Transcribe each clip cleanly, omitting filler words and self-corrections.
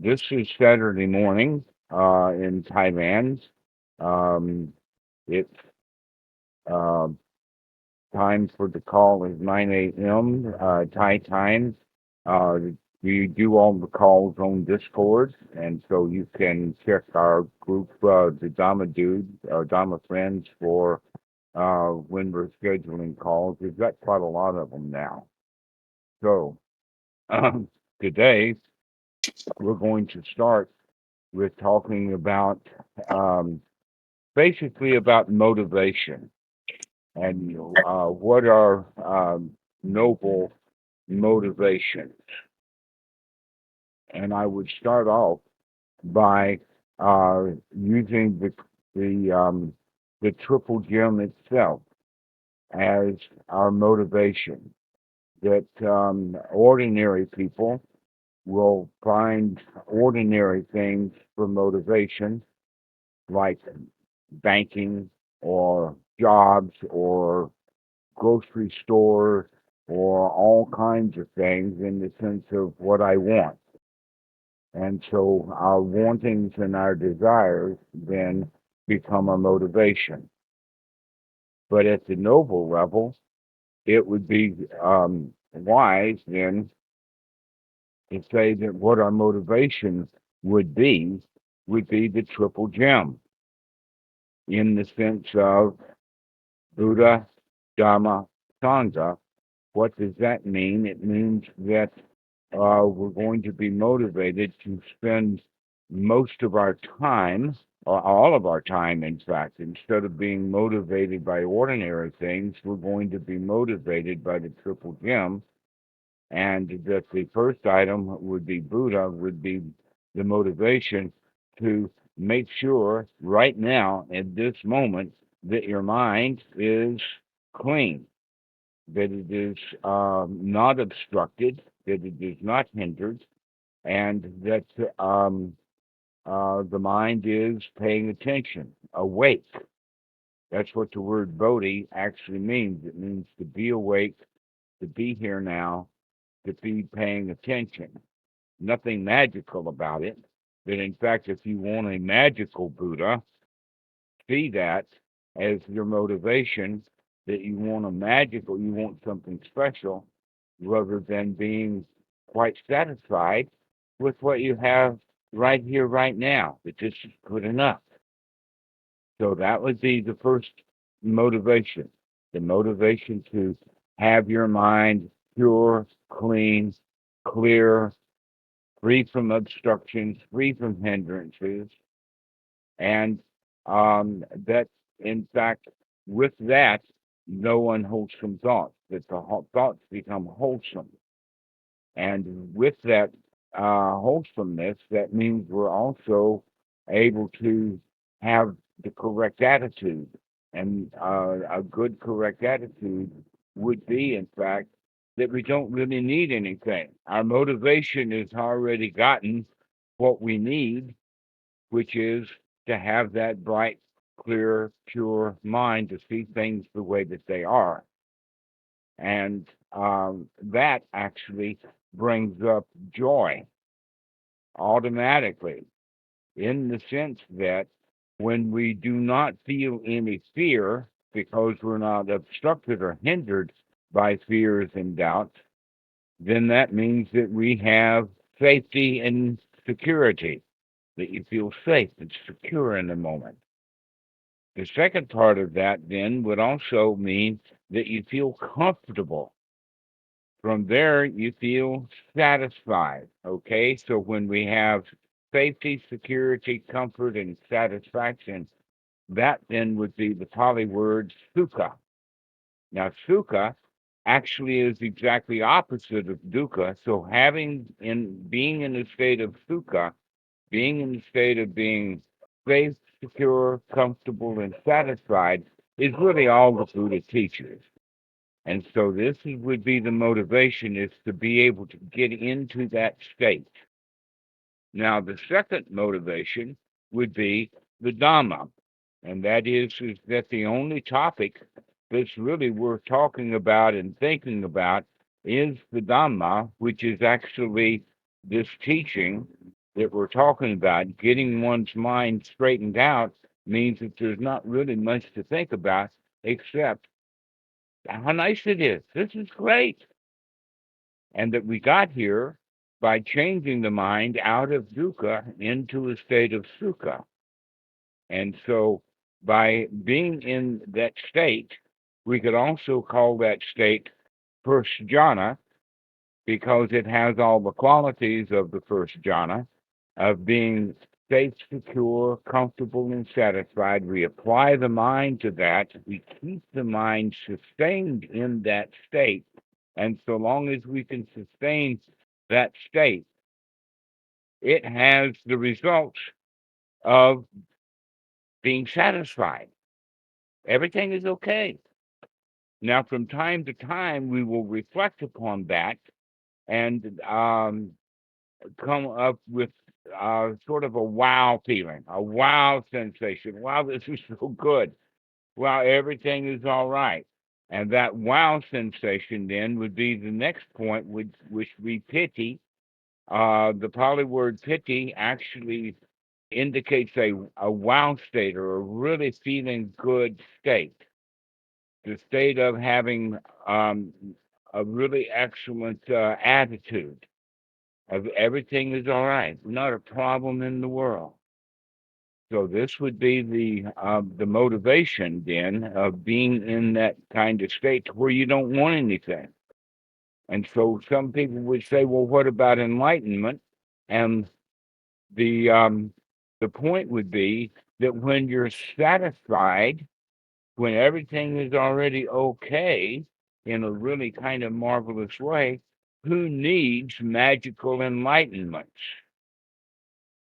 This is Saturday morning in Thailand. Um, it's uh, time for the call is 9 a.m. Thai time. Uh, we do all the calls on Discord, and so you can check our group, the Dhamma Dude, Dhamma Friends, for when we're scheduling calls. We've got quite a lot of them now. So um, today we're going to start with talking about um, basically about motivation and what are noble motivations. And I would start off by using the um, the triple gem itself as our motivation. That ordinary people will find ordinary things for motivation, like banking or jobs or grocery store or all kinds of things in the sense of what I want. And so our wantings and our desires then become a motivation. But at the noble level, it would be wise then to say that what our motivation would be the triple gem in the sense of Buddha, Dhamma, Sangha. What does that mean? It means that we're going to be motivated to spend most of our time, or all of our time, in fact, instead of being motivated by ordinary things, we're going to be motivated by the triple gem. And that the first item would be Buddha, would be the motivation to make sure right now, at this moment, that your mind is clean, that it is not obstructed, that it is not hindered, and that the mind is paying attention, awake. That's what the word bodhi actually means. It means to be awake, to be here now, to be paying attention. Nothing magical about it. But in fact, if you want a magical Buddha, see that as your motivation, that you want a magical, you want something special, rather than being quite satisfied with what you have right here, right now, that this is good enough. So that would be the first motivation, the motivation to have your mind pure, clean, clear, free from obstructions, free from hindrances, and that, in fact, with that, no unwholesome thoughts, that the thoughts become wholesome. And with that wholesomeness, that means we're also able to have the correct attitude. And a good, correct attitude would be, in fact, that we don't really need anything. Our motivation has already gotten what we need, which is to have that bright, clear, pure mind to see things the way that they are. And that actually brings up joy automatically, in the sense that when we do not feel any fear because we're not obstructed or hindered by fears and doubts, then that means that we have safety and security, that you feel safe and secure in the moment. The second part of that then would also mean that you feel comfortable. From there, you feel satisfied. Okay, so when we have safety, security, comfort, and satisfaction, that then would be the Pali word sukha. Now, sukha actually is exactly opposite of dukkha. So, being in a state of sukha, being in the state of being safe, secure, comfortable, and satisfied, is really all the Buddha teaches. And so would be the motivation, is to be able to get into that state. Now, the second motivation would be the Dhamma. And that is that the only topic that's really worth talking about and thinking about is the Dhamma, which is actually this teaching that we're talking about, getting one's mind straightened out, means that there's not really much to think about except how nice it is. This is great. And that we got here by changing the mind out of dukkha into a state of sukha. And so by being in that state, we could also call that state first jhana because it has all the qualities of the first jhana of being safe, secure, comfortable, and satisfied. We apply the mind to that. We keep the mind sustained in that state. And so long as we can sustain that state, it has the results of being satisfied. Everything is okay. Now, from time to time, we will reflect upon that and come up with sort of a wow feeling, a wow sensation. Wow, this is so good. Wow, everything is all right. And that wow sensation then would be the next point, which would be piti. The Pali word piti actually indicates a wow state or a really feeling good state, the state of having um, a really excellent attitude of everything is all right, not a problem in the world. So this would be the motivation then of being in that kind of state where you don't want anything. And so some people would say, well, what about enlightenment? And the the point would be that when you're satisfied, when everything is already okay in a really kind of marvelous way, who needs magical enlightenment?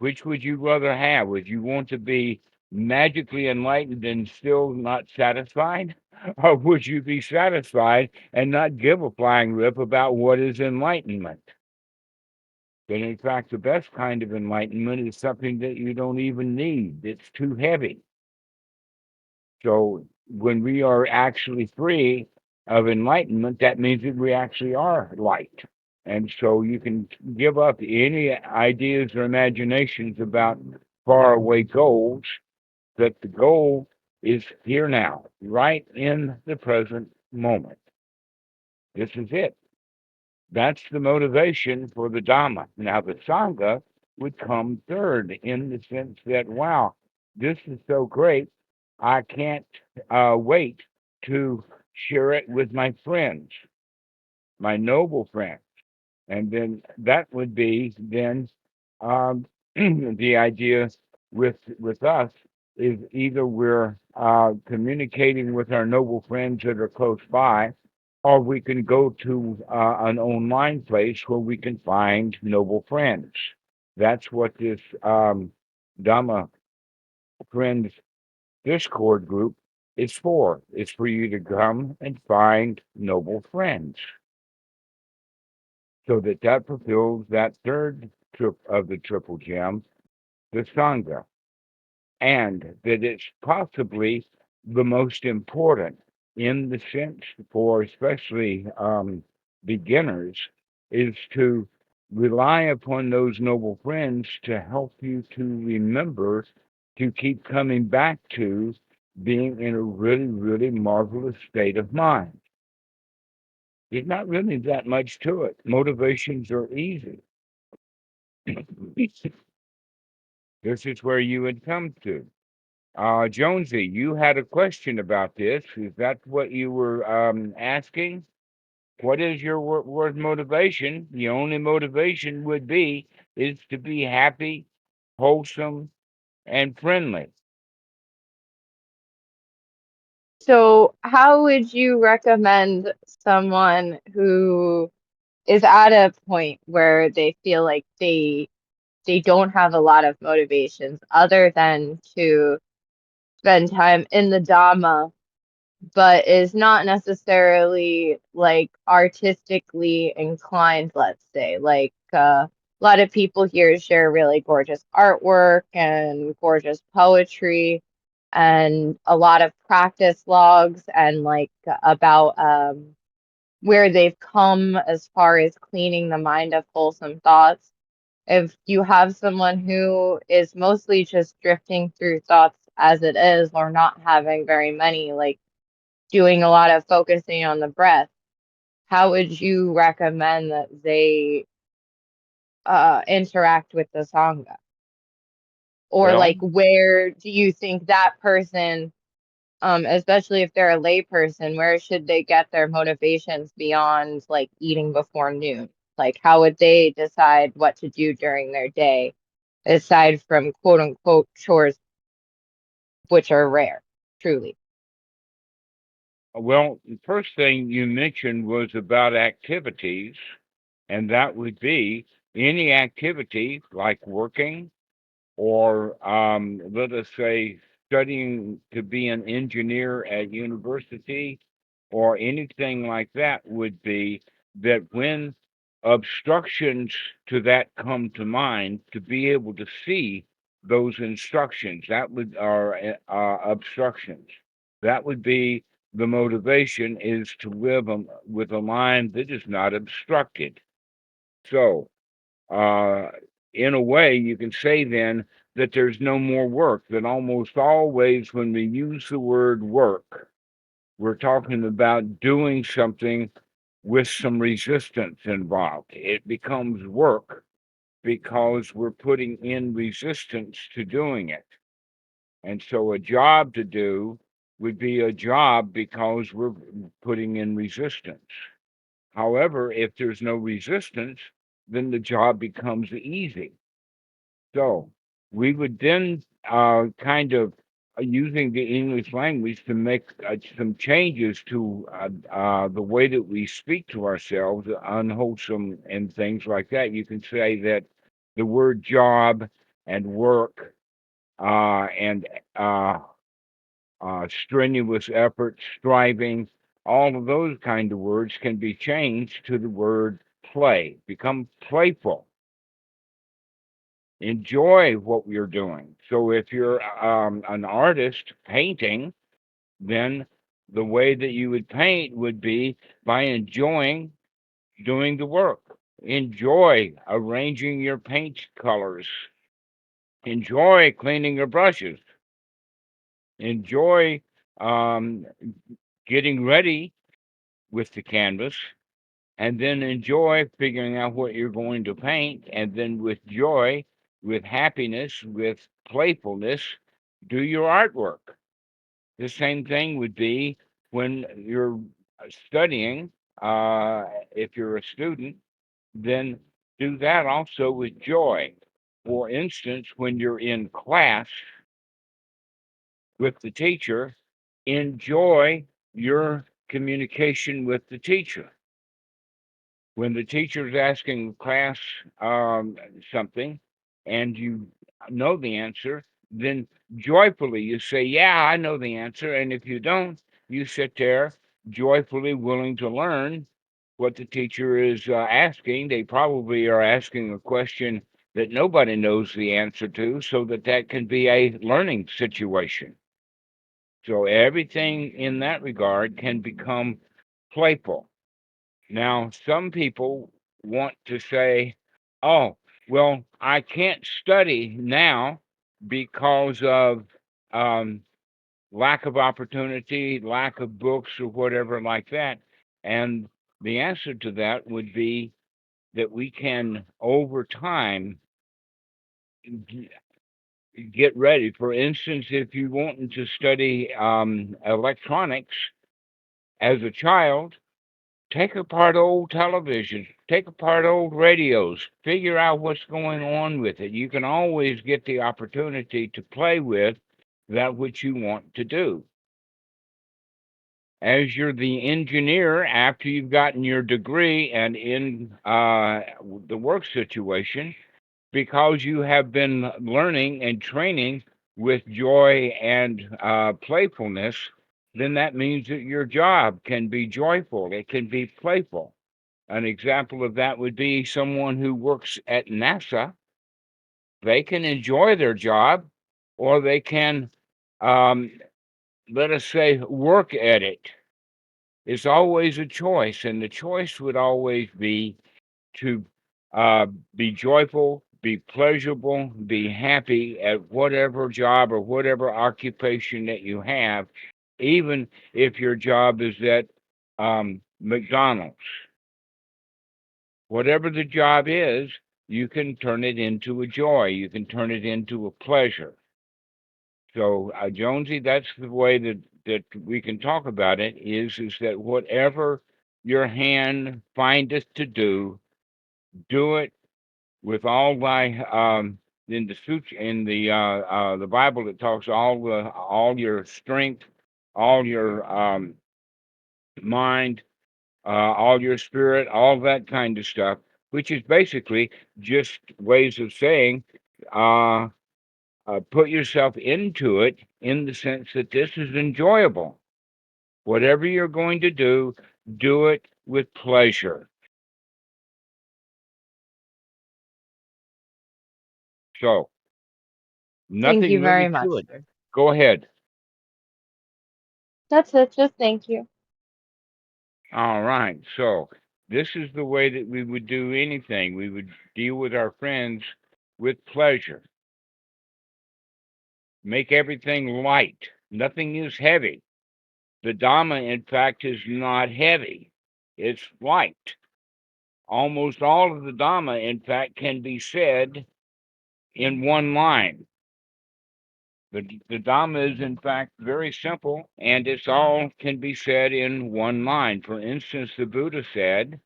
Which would you rather have? Would you want to be magically enlightened and still not satisfied? Or would you be satisfied and not give a flying rip about what is enlightenment? But in fact, the best kind of enlightenment is something that you don't even need. It's too heavy. So when we are actually free of enlightenment, that means that we actually are light. And so you can give up any ideas or imaginations about faraway goals, that the goal is here now, right in the present moment. This is it. That's the motivation for the Dhamma. Now, the Sangha would come third in the sense that, wow, this is so great. I can't wait to share it with my friends, my noble friends. And then that would be then the idea with us is either we're communicating with our noble friends that are close by, or we can go to an online place where we can find noble friends. That's what this Dhamma Friends Discord group is for. It's for you to come and find noble friends, so that that fulfills that third trip of the triple gem, the Sangha, and that it's possibly the most important in the sense for especially beginners is to rely upon those noble friends to help you to remember to keep coming back to being in a really, really marvelous state of mind. There's not really that much to it. Motivations are easy. This is where you would come to. Jonesy, you had a question about this. Is that what you were asking? What is your word motivation? The only motivation would be is to be happy, wholesome, and friendly. So, how would you recommend someone who is at a point where they feel like they don't have a lot of motivations other than to spend time in the Dhamma, but is not necessarily like artistically inclined, let's say. Like a lot of people here share really gorgeous artwork and gorgeous poetry and a lot of practice logs and like about where they've come as far as cleaning the mind of wholesome thoughts. If you have someone who is mostly just drifting through thoughts as it is, or not having very many, like doing a lot of focusing on the breath, how would you recommend that they interact with the Sangha? Or Well, like, where do you think that person, especially if they're a lay person, where should they get their motivations beyond like eating before noon? Like, how would they decide what to do during their day, aside from quote unquote chores, which are rare, truly? well, the first thing you mentioned was about activities, and that would be any activity like working or let us say studying to be an engineer at university or anything like that would be that when obstructions to that come to mind to be able to see those instructions that would are obstructions that would be the motivation is to live with a mind that is not obstructed. So uh, in a way, you can say then that there's no more work, that almost always when we use the word work, we're talking about doing something with some resistance involved. It becomes work because we're putting in resistance to doing it. And so a job to do would be a job because we're putting in resistance. However, if there's no resistance, then the job becomes easy. So we would then kind of using the English language to make some changes to the way that we speak to ourselves, unwholesome and things like that. You can say that the word job and work and uh, strenuous effort, striving, all of those kind of words can be changed to the word play, become playful, enjoy what you're doing. So if you're an artist painting, then the way that you would paint would be by enjoying doing the work. Enjoy arranging your paint colors. Enjoy cleaning your brushes. Enjoy um, getting ready with the canvas and then enjoy figuring out what you're going to paint. And then with joy, with happiness, with playfulness, do your artwork. The same thing would be when you're studying. If you're a student, then do that also with joy. For instance, when you're in class with the teacher, enjoy your communication with the teacher. When the teacher is asking the class something and you know the answer, then joyfully you say, yeah, I know the answer. And if you don't, you sit there joyfully willing to learn what the teacher is asking. They probably are asking a question that nobody knows the answer to, so that that can be a learning situation. So everything in that regard can become playful. Now, some people want to say, oh, well, I can't study now because of um, lack of opportunity, lack of books, or whatever like that. And the answer to that would be that we can, over time, g- get ready. For instance, if you wanted to study electronics as a child, take apart old television, take apart old radios, figure out what's going on with it. You can always get the opportunity to play with that which you want to do. As you're the engineer, after you've gotten your degree and in the work situation, because you have been learning and training with joy and playfulness, then that means that your job can be joyful, it can be playful. An example of that would be someone who works at NASA. They can enjoy their job, or they can, um, let us say, work at it. It's always a choice, and the choice would always be to uh, be joyful, be pleasurable, be happy at whatever job or whatever occupation that you have, even if your job is at McDonald's. Whatever the job is, you can turn it into a joy. You can turn it into a pleasure. So, Jonesy, that's the way that we can talk about it. Is that whatever your hand findeth to do it with all thy in the the Bible it talks all your strength, all your mind, all your spirit, all that kind of stuff, which is basically just ways of saying uh, put yourself into it in the sense that this is enjoyable. Whatever you're going to do it with pleasure. So, Thank you nothing very really much, to it. sir. Go ahead. That's it. Just thank you. All right. So, this is the way that we would do anything. We would deal with our friends with pleasure. Make everything light. Nothing is heavy. The Dhamma, in fact, is not heavy, it's light. Almost all of the Dhamma, in fact, can be said in one line. The Dhamma is, in fact, very simple, and it's all can be said in one line. For instance, the Buddha said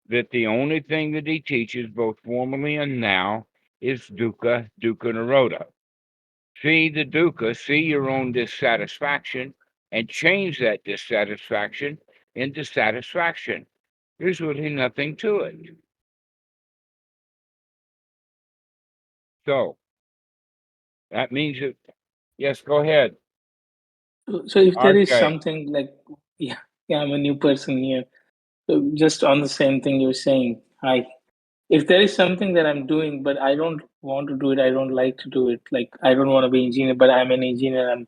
that the only thing that he teaches, both formally and now, is dukkha, dukkha nirodha. See the dukkha, see your own dissatisfaction, and change that dissatisfaction into satisfaction. There's really nothing to it. So that means that, yes, go ahead. So if there is RJ. something like, yeah, yeah, I'm a new person here. So just on the same thing you're saying, hi. If there is something that I'm doing, but I don't want to do it, I don't like to do it, like I don't want to be engineer, but I'm an engineer, I'm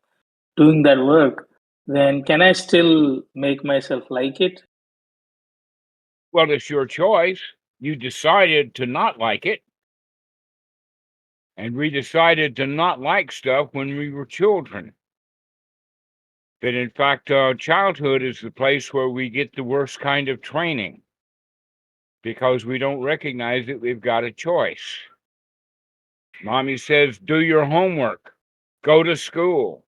doing that work, then can I still make myself like it? Well, it's your choice. You decided to not like it. And we decided to not like stuff when we were children. That in fact, childhood is the place where we get the worst kind of training because we don't recognize that we've got a choice. Mommy says, do your homework, go to school.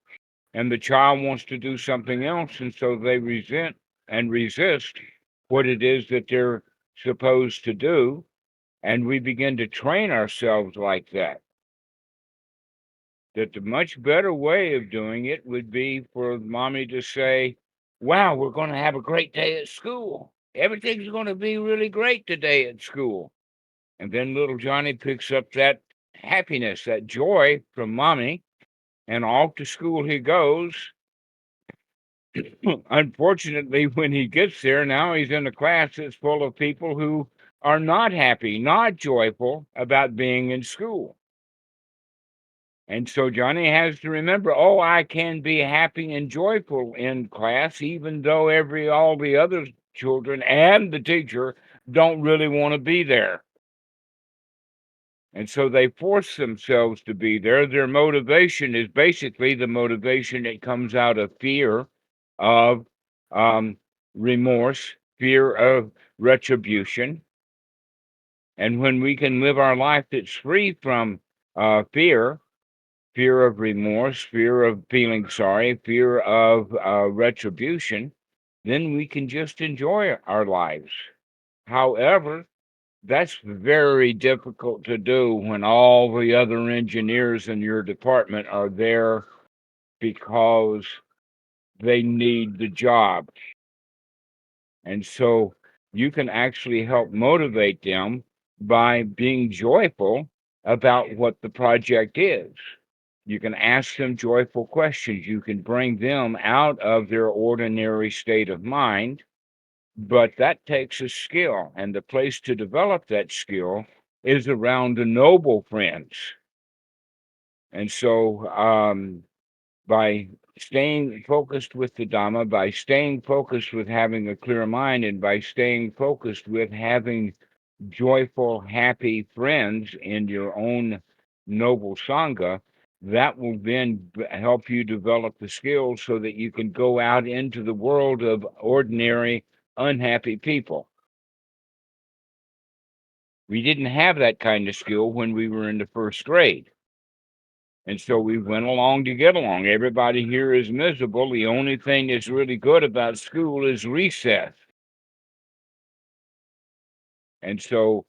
And the child wants to do something else. And so they resent and resist what it is that they're supposed to do. And we begin to train ourselves like that. That the much better way of doing it would be for mommy to say, wow, we're going to have a great day at school. Everything's going to be really great today at school. And then little Johnny picks up that happiness, that joy from mommy, and off to school he goes. Unfortunately, when he gets there, now he's in a class that's full of people who are not happy, not joyful about being in school. And so Johnny has to remember, oh, I can be happy and joyful in class, even though all the other children and the teacher don't really want to be there. And so they force themselves to be there. Their motivation is basically the motivation that comes out of fear of remorse, fear of retribution. And when we can live our life that's free from fear of remorse, fear of feeling sorry, fear of retribution, then we can just enjoy our lives. However, that's very difficult to do when all the other engineers in your department are there because they need the job. And so you can actually help motivate them by being joyful about what the project is. You can ask them joyful questions. You can bring them out of their ordinary state of mind, but that takes a skill. And the place to develop that skill is around the noble friends. And so, by staying focused with the Dhamma, by staying focused with having a clear mind, and by staying focused with having joyful, happy friends in your own noble Sangha, that will then help you develop the skills so that you can go out into the world of ordinary, unhappy people. We didn't have that kind of skill when we were in the first grade. And so we went along to get along. Everybody here is miserable. The only thing that's really good about school is recess. And so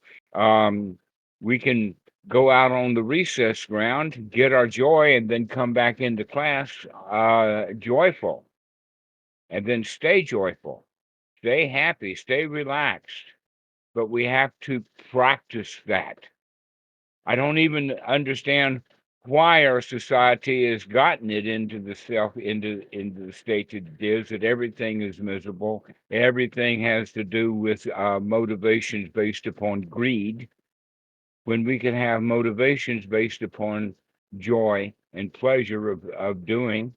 we can go out on the recess ground, get our joy, and then come back into class joyful, and then stay joyful, stay happy, stay relaxed. But we have to practice that. I don't even understand why our society has gotten it into the state that it is, that everything is miserable. Everything has to do with motivations based upon greed, when we can have motivations based upon joy and pleasure of doing,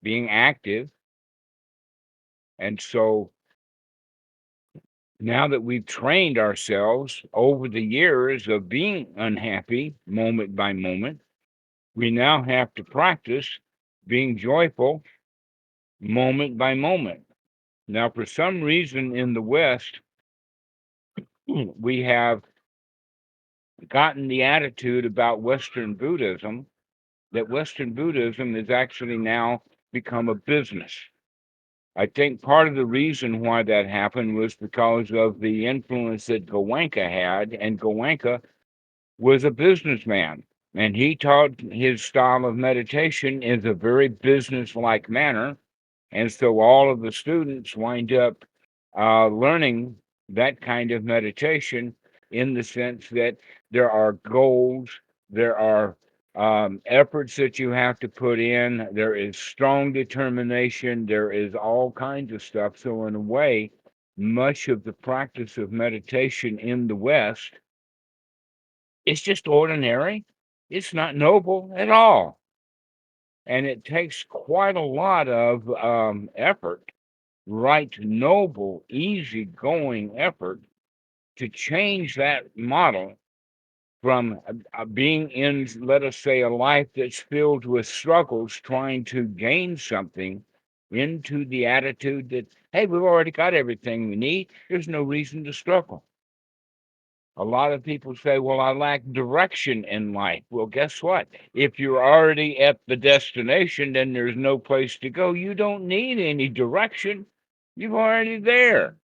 being active. And so now that we've trained ourselves over the years of being unhappy moment by moment, we now have to practice being joyful moment by moment. Now, for some reason in the West, we have gotten the attitude about Western Buddhism that Western Buddhism has actually now become a business. I think part of the reason why that happened was because of the influence that Goenka had, and Goenka was a businessman, and he taught his style of meditation in a very business-like manner, and so all of the students wind up learning that kind of meditation in the sense that there are goals, there are efforts that you have to put in, there is strong determination, there is all kinds of stuff. So, in a way, much of the practice of meditation in the West is just ordinary. It's not noble at all. And it takes quite a lot of effort, right, noble, easygoing effort to change that model from being in, let us say, a life that's filled with struggles, trying to gain something, into the attitude that, hey, we've already got everything we need. There's no reason to struggle. A lot of people say, well, I lack direction in life. Well, guess what? If you're already at the destination, then there's no place to go. You don't need any direction. You're already there.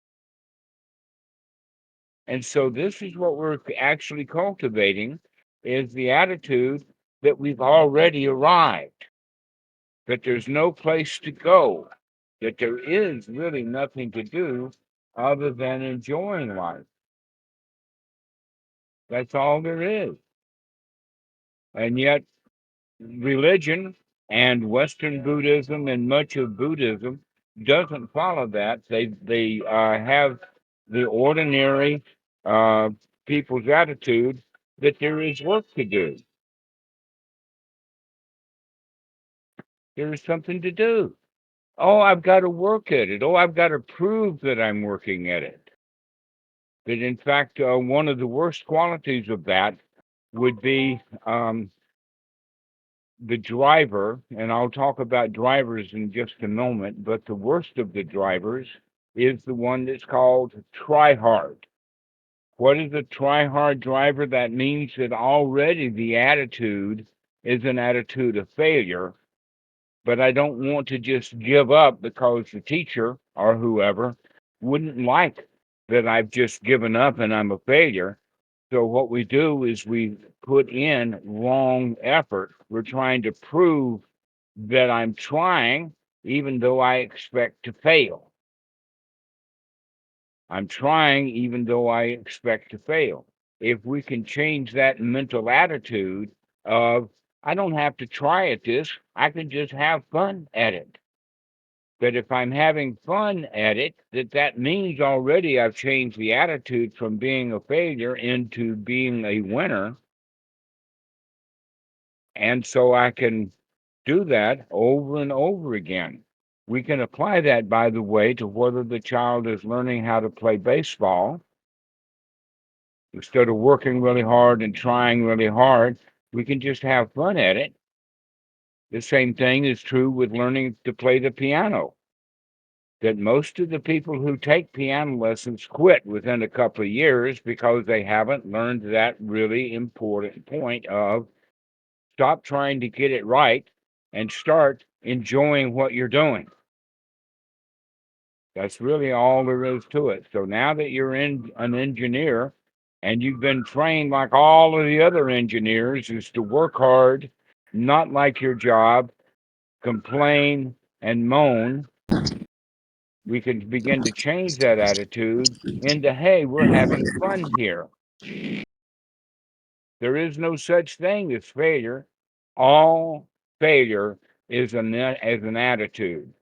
And so this is what we're actually cultivating, is the attitude that we've already arrived, that there's no place to go, that there is really nothing to do other than enjoying life. That's all there is. And yet religion and Western Buddhism and much of Buddhism doesn't follow that. They have the ordinary people's attitude that there is work to do. There is something to do. Oh, I've got to work at it. Oh, I've got to prove that I'm working at it. That in fact, one of the worst qualities of that would be the driver, and I'll talk about drivers in just a moment, but the worst of the drivers is the one that's called try hard. What is a try hard driver? That means that already the attitude is an attitude of failure, but I don't want to just give up because the teacher or whoever wouldn't like that I've just given up and I'm a failure. So what we do is we put in wrong effort. We're trying to prove that I'm trying, even though I expect to fail. I'm trying, even though I expect to fail. If we can change that mental attitude of, I don't have to try at this, I can just have fun at it. That if I'm having fun at it, that means already I've changed the attitude from being a failure into being a winner. And so I can do that over and over again. We can apply that, by the way, to whether the child is learning how to play baseball Instead of working really hard and trying really hard, we can just have fun at it. The same thing is true with learning to play the piano. That most of the people who take piano lessons quit within a couple of years because they haven't learned that really important point of stop trying to get it right and start enjoying what you're doing. That's really all there is to it. So now that you're an engineer and you've been trained like all of the other engineers is to work hard, not like your job, complain and moan, we can begin to change that attitude into, hey, we're having fun here. There is no such thing as failure. All failure is an attitude.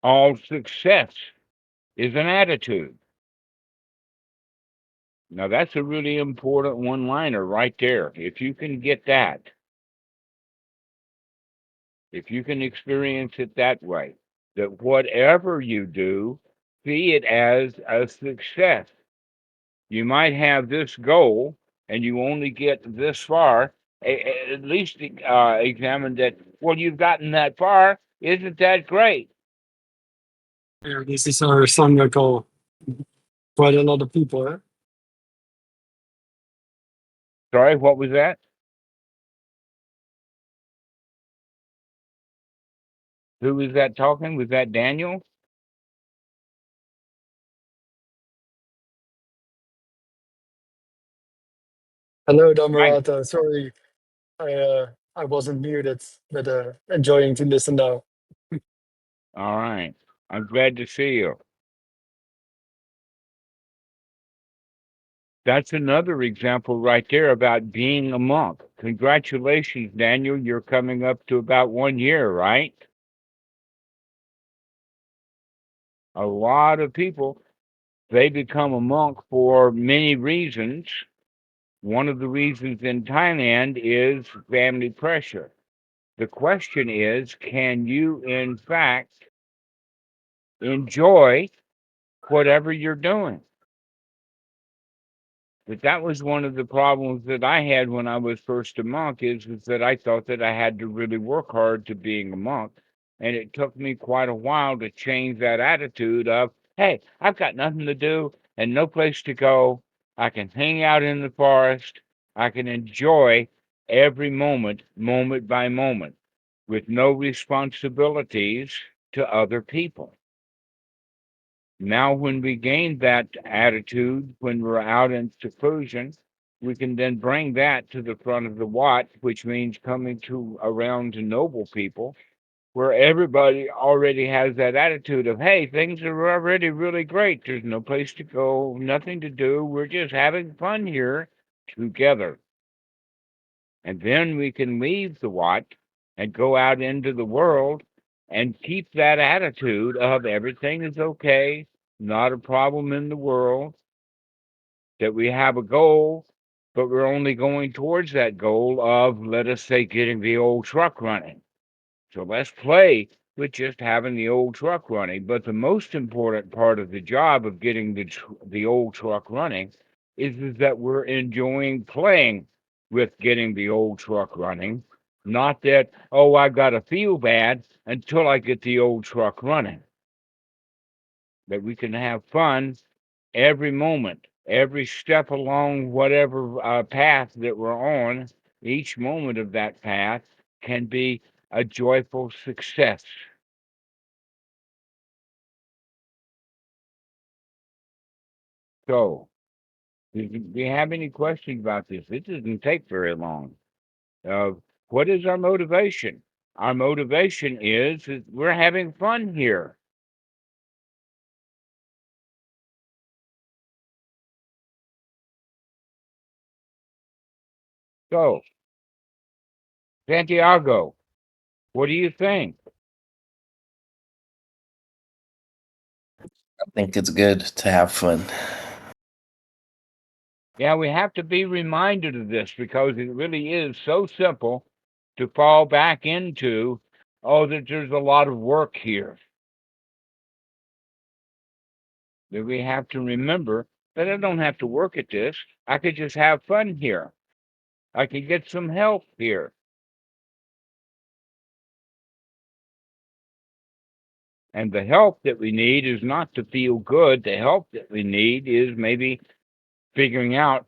All success is an attitude. Now, that's a really important one liner right there. If you can get that, if you can experience it that way, that whatever you do, see it as a success. You might have this goal and you only get this far. At least examine that. Well, you've gotten that far. Isn't that great? Yeah, this is our Sangha goal. Quite a lot of people, eh? Sorry, what was that? Who was that talking? Was that Daniel? Hello, Right. Dhammarato. Sorry, I wasn't muted, but enjoying to listen now. All right. I'm glad to see you. That's another example right there about being a monk. Congratulations, Daniel. You're coming up to about 1 year, right? A lot of people, they become a monk for many reasons. One of the reasons in Thailand is family pressure. The question is, can you, in fact, enjoy whatever you're doing? But that was one of the problems that I had when I was first a monk is that I thought that I had to really work hard to being a monk. And it took me quite a while to change that attitude of, hey, I've got nothing to do and no place to go. I can hang out in the forest. I can enjoy every moment, moment by moment, with no responsibilities to other people. Now, when we gain that attitude, when we're out in seclusion, we can then bring that to the front of the Wat, which means coming to around to noble people, where everybody already has that attitude of, hey, things are already really great. There's no place to go, nothing to do. We're just having fun here together. And then we can leave the Wat and go out into the world and keep that attitude of everything is okay, not a problem in the world, that we have a goal, but we're only going towards that goal of, let us say, getting the old truck running. So let's play with just having the old truck running. But the most important part of the job of getting the old truck running is that we're enjoying playing with getting the old truck running. Not that, oh, I got to feel bad until I get the old truck running. That we can have fun every moment, every step along whatever path that we're on. Each moment of that path can be a joyful success. So, do you have any questions about this? It doesn't take very long. Uh, what is our motivation? Our motivation is that we're having fun here. So, Santiago, what do you think? I think it's good to have fun. Yeah, we have to be reminded of this because it really is so simple to fall back into, oh, that there's a lot of work here. that we have to remember that I don't have to work at this. I could just have fun here. I could get some help here. And the help that we need is not to feel good. The help that we need is maybe figuring out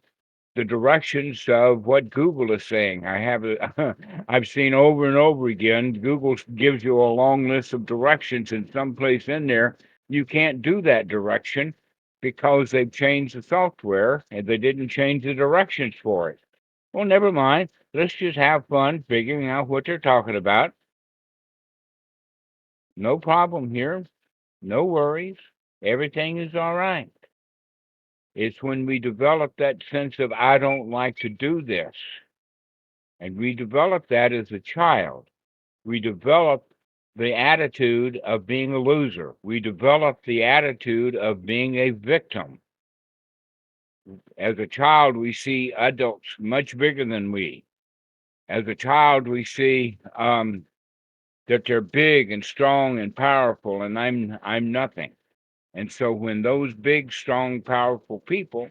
the directions of what Google is saying. I've seen over and over again, Google gives you a long list of directions, and someplace in there you can't do that direction because they've changed the software and they didn't change the directions for it. Well, never mind. Let's just have fun figuring out what they're talking about. No problem here. No worries. Everything is all right. It's when we develop that sense of, I don't like to do this. And we develop that as a child. We develop the attitude of being a loser. We develop the attitude of being a victim. As a child, we see adults much bigger than we. As a child, we see that they're big and strong and powerful, and I'm nothing. And so when those big, strong, powerful people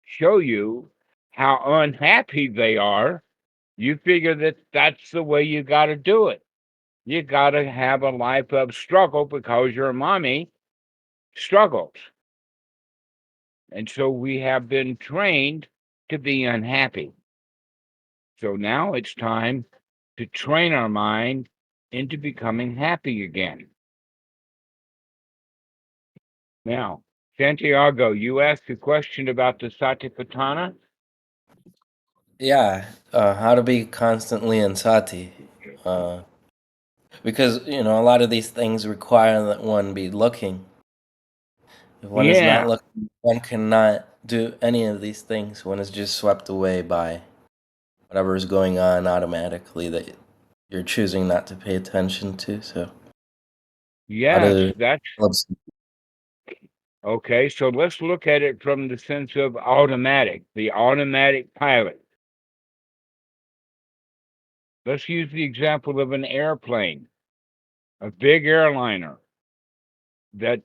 show you how unhappy they are, you figure that that's the way you got to do it. You got to have a life of struggle because your mommy struggles. And so we have been trained to be unhappy. So now it's time to train our mind into becoming happy again. Now, Santiago, you asked a question about the Satipatthana. Yeah, how to be constantly in sati. Because, a lot of these things require that one be looking. If one is not Yeah, looking, one cannot do any of these things. One is just swept away by whatever is going on automatically that you're choosing not to pay attention to. So, how yes, to. that's okay. So let's look at it from the sense of automatic, the automatic pilot. Let's use the example of an airplane, a big airliner that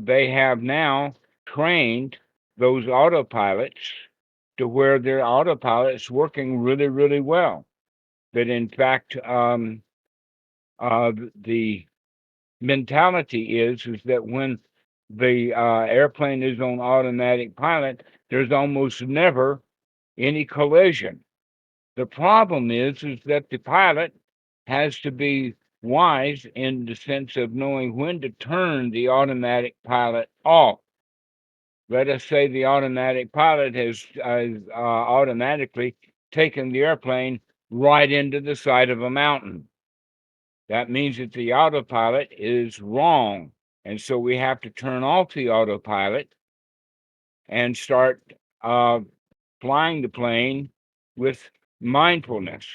they have now trained those autopilots to where their autopilot's working really, really well. That in fact, the mentality is that when the airplane is on automatic pilot, there's almost never any collision. The problem is that the pilot has to be wise in the sense of knowing when to turn the automatic pilot off. Let us say the automatic pilot has automatically taken the airplane right into the side of a mountain. That means that the autopilot is wrong. And so we have to turn off the autopilot and start flying the plane with mindfulness,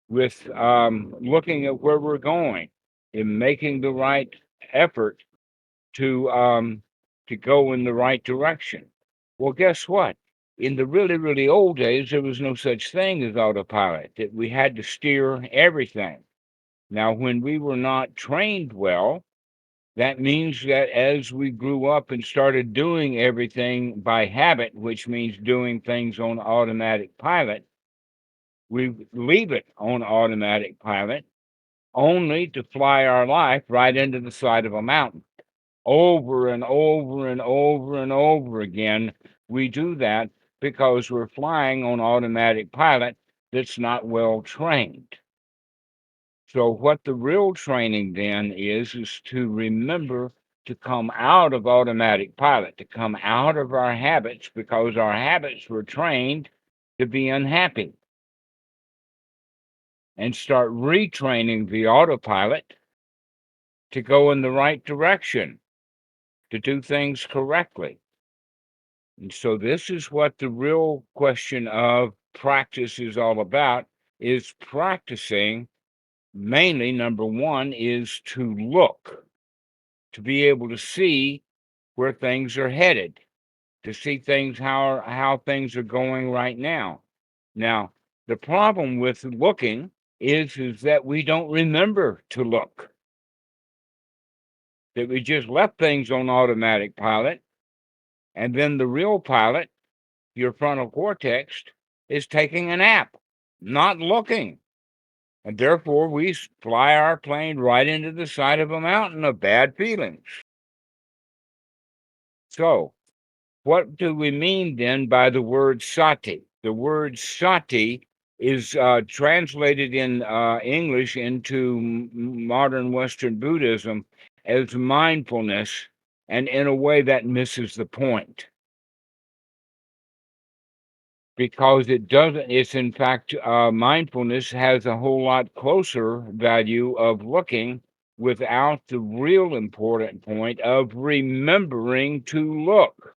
with looking at where we're going and making the right effort to go in the right direction. Well, guess what? In the really, really old days, there was no such thing as autopilot, that we had to steer everything. Now, when we were not trained well, that means that as we grew up and started doing everything by habit, which means doing things on automatic pilot, we leave it on automatic pilot only to fly our life right into the side of a mountain. Over and over and over and over again, we do that because we're flying on automatic pilot that's not well trained. So what the real training then is to remember to come out of automatic pilot, to come out of our habits because our habits were trained to be unhappy, and start retraining the autopilot to go in the right direction, to do things correctly. And so this is what the real question of practice is all about, is practicing. Mainly, number one is to look, to be able to see where things are headed, to see things how things are going right now. Now, the problem with looking is that we don't remember to look, that we just left things on automatic pilot And then the real pilot, your frontal cortex, is taking a nap, not looking. And therefore, we fly our plane right into the side of a mountain of bad feelings. So, what do we mean then by the word sati? The word sati is translated in English into modern Western Buddhism as mindfulness, and in a way that misses the point. Because it doesn't, it's in fact, mindfulness has a whole lot closer value of looking without the real important point of remembering to look,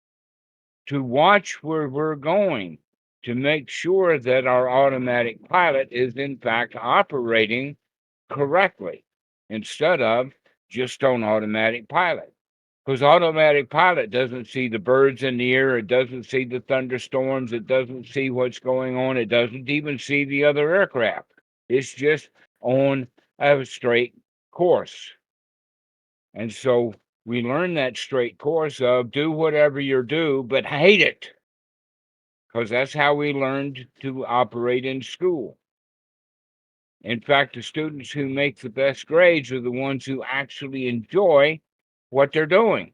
to watch where we're going, to make sure that our automatic pilot is in fact operating correctly instead of just on automatic pilot. Because automatic pilot doesn't see the birds in the air, it doesn't see the thunderstorms, it doesn't see what's going on, it doesn't even see the other aircraft. It's just on a straight course. And so we learn that straight course of do whatever you do, but hate it. Because that's how we learned to operate in school. In fact, the students who make the best grades are the ones who actually enjoy what they're doing.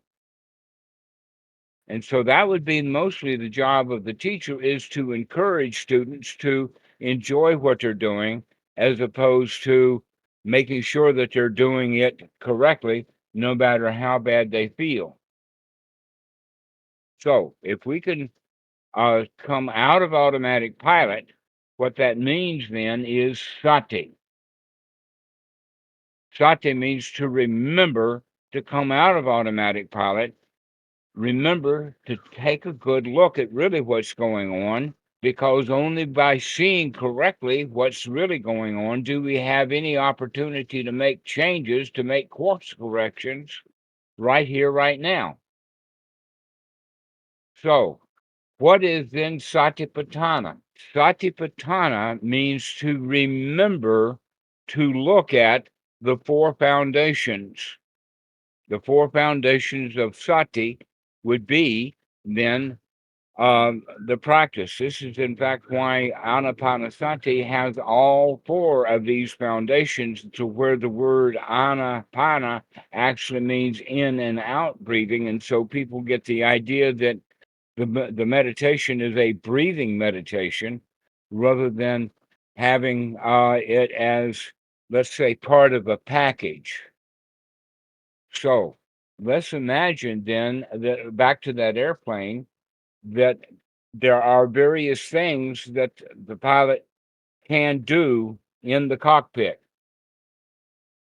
And so that would be mostly the job of the teacher, is to encourage students to enjoy what they're doing, as opposed to making sure that they're doing it correctly, no matter how bad they feel. So if we can come out of automatic pilot, what that means then is sati. Sati means to remember to come out of automatic pilot. Remember to take a good look at really what's going on, because only by seeing correctly what's really going on do we have any opportunity to make changes, to make course corrections right here, right now. So, what is then Satipatthana? Satipatthana means to remember to look at the four foundations. The four foundations of sati would be then the practice. This is, in fact, why Anapanasati has all four of these foundations, to where the word anapana actually means in and out breathing. And so people get the idea that the meditation is a breathing meditation rather than having it as, let's say, part of a package. So let's imagine then that, back to that airplane, that there are various things that the pilot can do in the cockpit.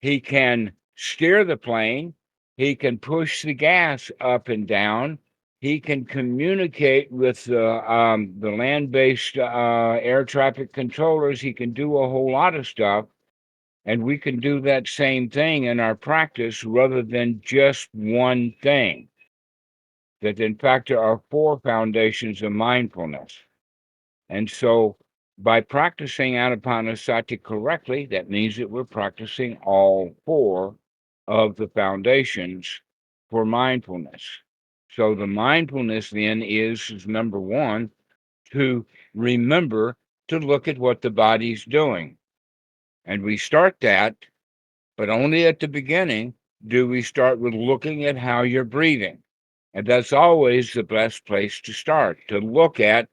He can steer the plane, he can push the gas up and down, he can communicate with the land-based air traffic controllers, he can do a whole lot of stuff. And we can do that same thing in our practice rather than just one thing. That in fact there are four foundations of mindfulness. And so by practicing Anapanasati correctly, that means that we're practicing all four of the foundations for mindfulness. So the mindfulness then is number one, to remember to look at what the body's doing. And we start that, but only at the beginning do we start with looking at how you're breathing. And that's always the best place to start, to look at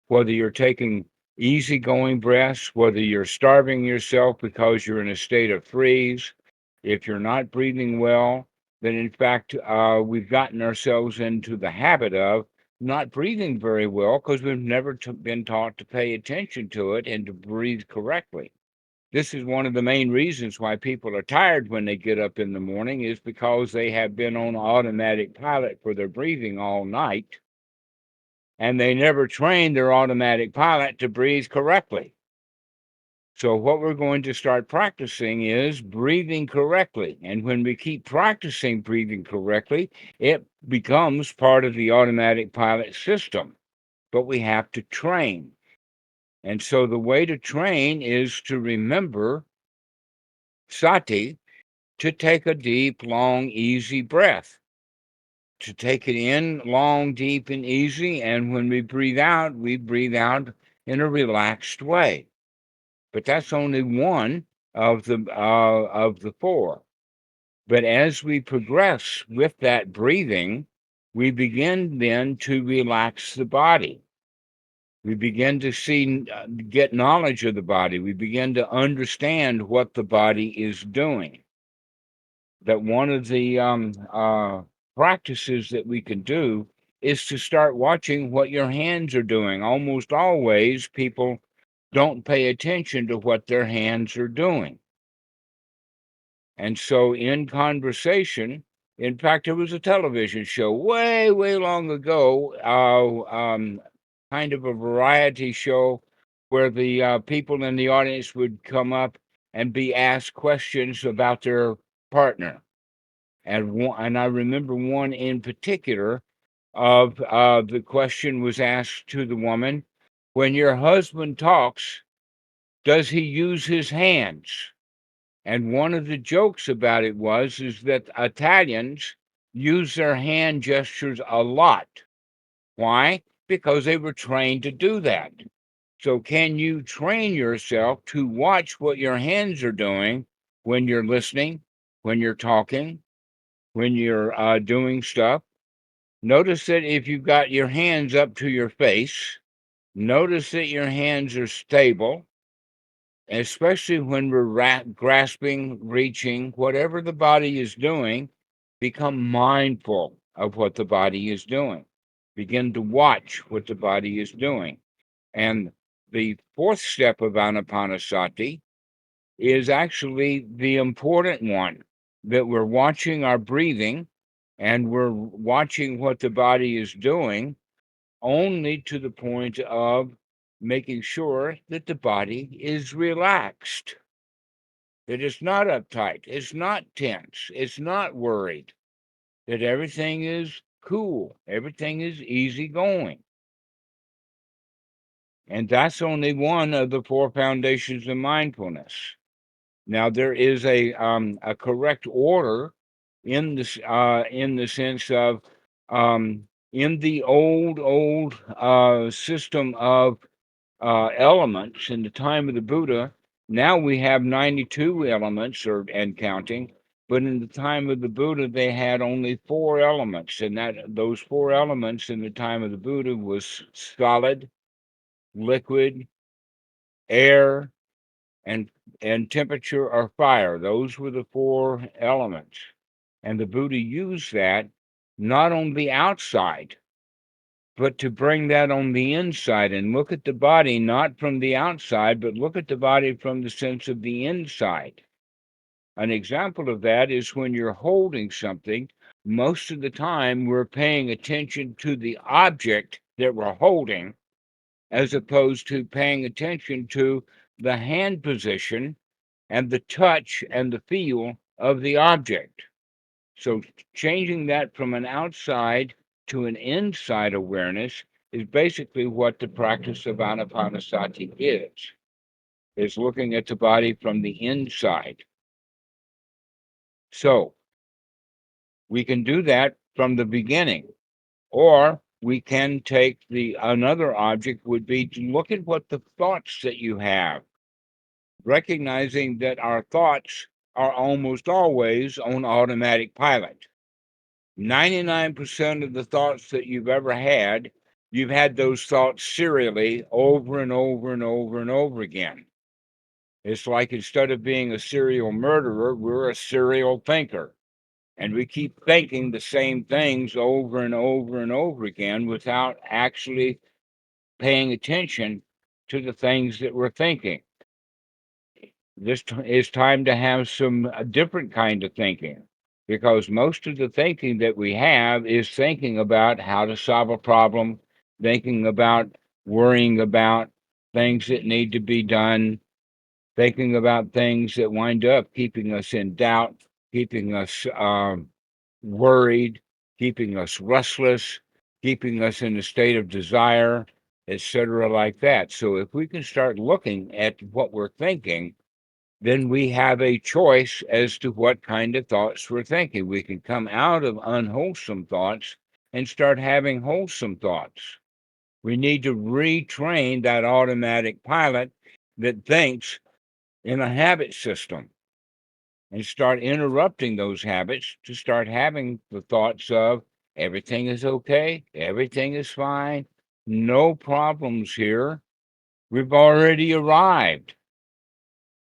whether you're taking easygoing breaths, whether you're starving yourself because you're in a state of freeze. If you're not breathing well, then in fact, we've gotten ourselves into the habit of not breathing very well because we've never been taught to pay attention to it and to breathe correctly. This is one of the main reasons why people are tired when they get up in the morning, is because they have been on automatic pilot for their breathing all night, and they never trained their automatic pilot to breathe correctly. So what we're going to start practicing is breathing correctly. And when we keep practicing breathing correctly, it becomes part of the automatic pilot system. But we have to train. And so the way to train is to remember sati, to take a deep, long, easy breath. to take it in long, deep, and easy. And when we breathe out in a relaxed way. But that's only one of the four. But as we progress with that breathing, we begin then to relax the body. We begin to get knowledge of the body. We begin to understand what the body is doing. That one of the practices that we can do is to start watching what your hands are doing. Almost always, people don't pay attention to what their hands are doing. And so in conversation, in fact, there was a television show way, way long ago, kind of a variety show where the people in the audience would come up and be asked questions about their partner. And I remember one in particular of the question was asked to the woman, when your husband talks, does he use his hands? And one of the jokes about it is that Italians use their hand gestures a lot. Why? Because they were trained to do that. So can you train yourself to watch what your hands are doing when you're listening, when you're talking, when you're doing stuff? Notice that if you've got your hands up to your face, notice that your hands are stable, especially when we're grasping, reaching, whatever the body is doing. Become mindful of what the body is doing. Begin to watch what the body is doing. And the fourth step of Anapanasati is actually the important one, that we're watching our breathing and we're watching what the body is doing only to the point of making sure that the body is relaxed, that it's not uptight, it's not tense, it's not worried, that everything is cool, everything is easygoing. And that's only one of the four foundations of mindfulness. Now, there is a correct order in the sense of in the old system of elements in the time of the Buddha. Now we have 92 elements and counting, but in the time of the Buddha, they had only 4 elements, and those 4 elements in the time of the Buddha was solid, liquid, air, and temperature or fire. Those were the 4 elements. And the Buddha used that not on the outside, but to bring that on the inside and look at the body, not from the outside, but look at the body from the sense of the inside. An example of that is when you're holding something, most of the time we're paying attention to the object that we're holding, as opposed to paying attention to the hand position and the touch and the feel of the object. So changing that from an outside to an inside awareness is basically what the practice of Anapanasati is looking at the body from the inside. So we can do that from the beginning, or we can take another object would be to look at what the thoughts that you have, recognizing that our thoughts are almost always on automatic pilot. 99% of the thoughts that you've ever had, you've had those thoughts serially over and over and over and over again. It's like instead of being a serial murderer, we're a serial thinker. And we keep thinking the same things over and over and over again without actually paying attention to the things that we're thinking. This is time to have some different kind of thinking, because most of the thinking that we have is thinking about how to solve a problem, thinking about worrying about things that need to be done, thinking about things that wind up keeping us in doubt, keeping us worried, keeping us restless, keeping us in a state of desire, etc., like that. So if we can start looking at what we're thinking then we have a choice as to what kind of thoughts we're thinking. We can come out of unwholesome thoughts and start having wholesome thoughts. We need to retrain that automatic pilot that thinks in a habit system and start interrupting those habits to start having the thoughts of everything is okay, everything is fine, no problems here. We've already arrived.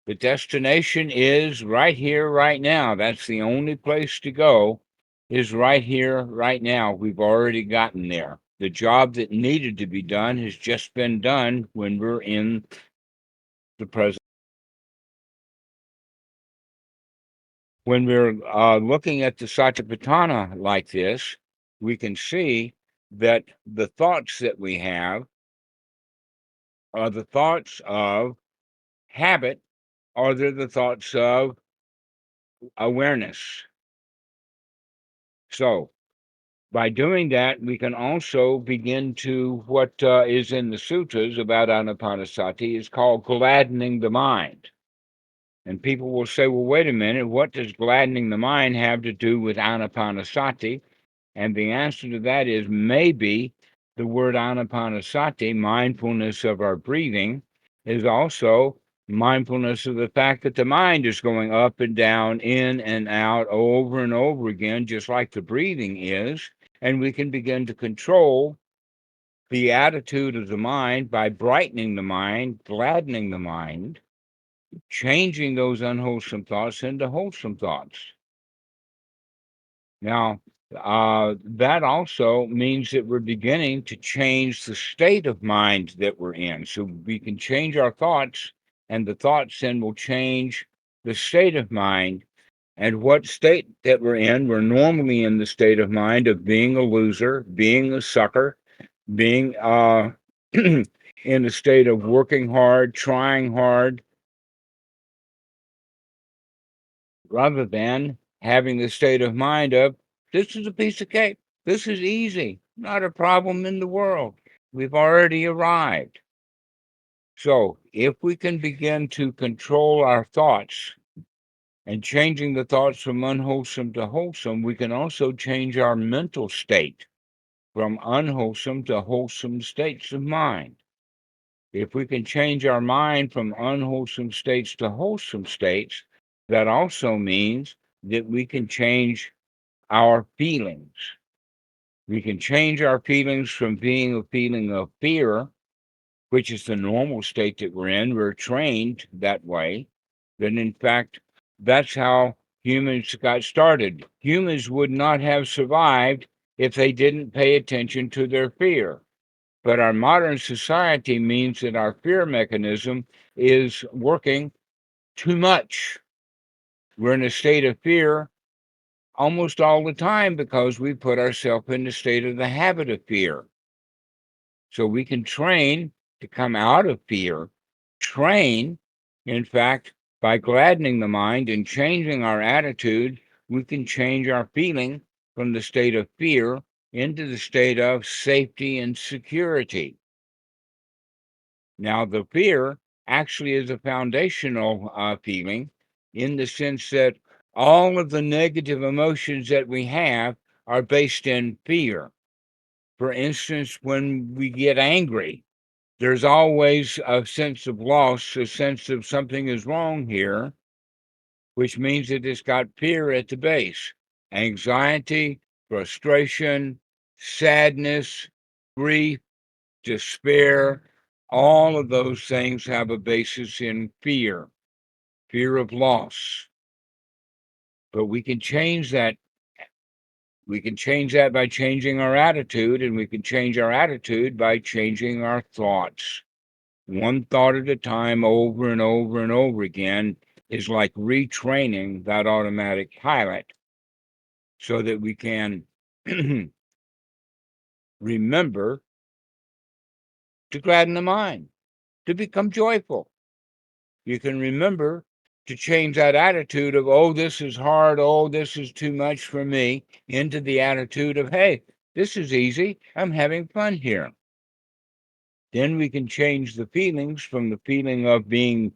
The destination is right here, right now. That's the only place to go, is right here, right now. We've already gotten there. The job that needed to be done has just been done when we're in the present. When we're looking at the Satipatthana like this, we can see that the thoughts that we have are the thoughts of habit, or they're the thoughts of awareness. So, by doing that, we can also begin to what is in the sutras about anapanasati is called gladdening the mind. And people will say, well, wait a minute, what does gladdening the mind have to do with anapanasati? And the answer to that is maybe the word anapanasati, mindfulness of our breathing, is also mindfulness of the fact that the mind is going up and down, in and out, over and over again, just like the breathing is. And we can begin to control the attitude of the mind by brightening the mind, gladdening the mind, changing those unwholesome thoughts into wholesome thoughts. Now, that also means that we're beginning to change the state of mind that we're in. So we can change our thoughts, and the thoughts then will change the state of mind. And what state that we're in, we're normally in the state of mind of being a loser, being a sucker, being in a state of working hard, trying hard, rather than having the state of mind of, this is a piece of cake. This is easy, not a problem in the world. We've already arrived. So, if we can begin to control our thoughts and changing the thoughts from unwholesome to wholesome, we can also change our mental state from unwholesome to wholesome states of mind. If we can change our mind from unwholesome states to wholesome states, that also means that we can change our feelings. We can change our feelings from being a feeling of fear, which is the normal state that we're in. We're trained that way. Then, in fact, that's how humans got started. Humans would not have survived if they didn't pay attention to their fear. But our modern society means that our fear mechanism is working too much. We're in a state of fear almost all the time because we put ourselves in the state of the habit of fear. So we can train to come out of fear, train, in fact, by gladdening the mind and changing our attitude, we can change our feeling from the state of fear into the state of safety and security. Now, the fear actually is a foundational feeling in the sense that all of the negative emotions that we have are based in fear. For instance, when we get angry, there's always a sense of loss, a sense of something is wrong here, which means that it's got fear at the base. Anxiety, frustration, sadness, grief, despair, all of those things have a basis in fear, fear of loss. But we can change that. We can change that by changing our attitude, and we can change our attitude by changing our thoughts. One thought at a time, over and over and over again, is like retraining that automatic pilot so that we can remember to gladden the mind, to become joyful. You can remember to change that attitude of, oh, this is hard, oh, this is too much for me, into the attitude of, hey, this is easy, I'm having fun here. Then we can change the feelings from the feeling of being